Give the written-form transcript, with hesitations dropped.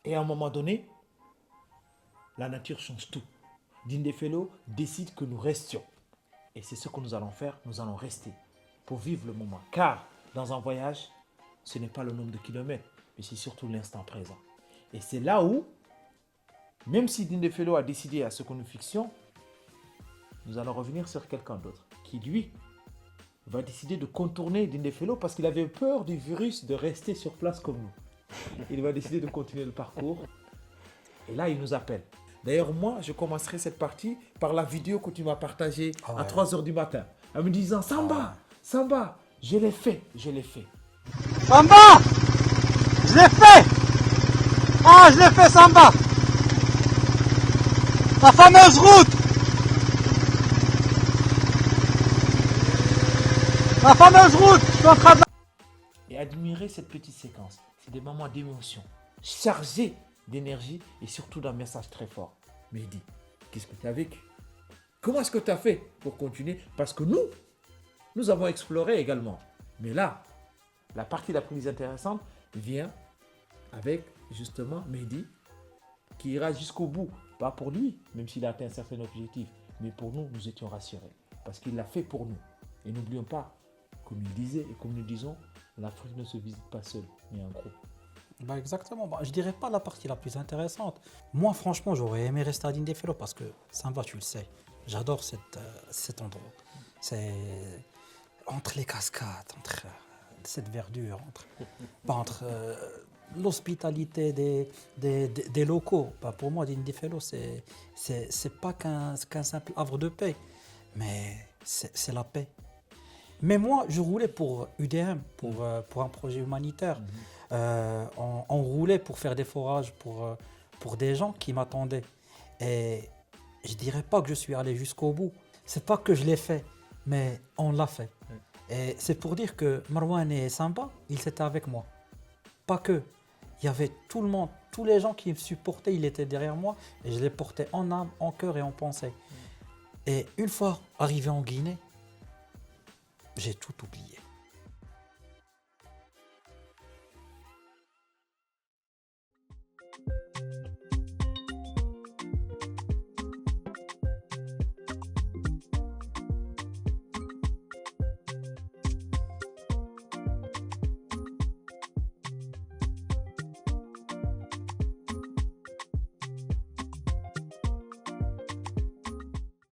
Et à un moment donné, la nature change tout. Dindefelo décide que nous restions. Et c'est ce que nous allons faire, nous allons rester pour vivre le moment. Car dans un voyage, ce n'est pas le nombre de kilomètres, mais c'est surtout l'instant présent. Et c'est là où, même si Dindefelo a décidé à ce que nous fixions, nous allons revenir sur quelqu'un d'autre qui, lui, va décider de contourner Dindefelo parce qu'il avait peur du virus de rester sur place comme nous. Il va décider de continuer le parcours. Et là, il nous appelle. D'ailleurs, moi, je commencerai cette partie par la vidéo que tu m'as partagée à 3 heures du matin. En me disant, Samba, Samba, je l'ai fait, je l'ai fait. Samba, je l'ai fait. Ah, je l'ai fait, Samba. La fameuse route. La fameuse route. Je suis en train de... Et admirer cette petite séquence. C'est des moments d'émotion, chargés d'énergie et surtout d'un message très fort. Mehdi, qu'est-ce que tu as vécu? Comment est-ce que tu as fait pour continuer? Parce que nous avons exploré également. Mais là, la partie la plus intéressante vient avec justement Mehdi qui ira jusqu'au bout. Pas pour lui, même s'il a atteint un certain objectif, mais pour nous, nous étions rassurés. Parce qu'il l'a fait pour nous. Et n'oublions pas, comme il disait et comme nous disons, l'Afrique ne se visite pas seule, mais en groupe. Bah exactement. Bah, je dirais pas la partie la plus intéressante. Moi, franchement, j'aurais aimé rester à Dindefelo parce que Samba, tu le sais, j'adore cet endroit. C'est entre les cascades, entre cette verdure, entre l'hospitalité des locaux. Bah, pour moi, Dindefelo, c'est pas qu'un simple havre de paix, mais c'est la paix. Mais moi, je roulais pour UDM, pour un projet humanitaire. On roulait pour faire des forages pour des gens qui m'attendaient. Et je dirais pas que je suis allé jusqu'au bout. C'est pas que je l'ai fait, mais on l'a fait. Et c'est pour dire que Marwan et Samba, ils étaient avec moi. Pas que. Il y avait tout le monde, tous les gens qui me supportaient, ils étaient derrière moi. Et je les portais en âme, en cœur et en pensée. Et une fois arrivé en Guinée, j'ai tout oublié.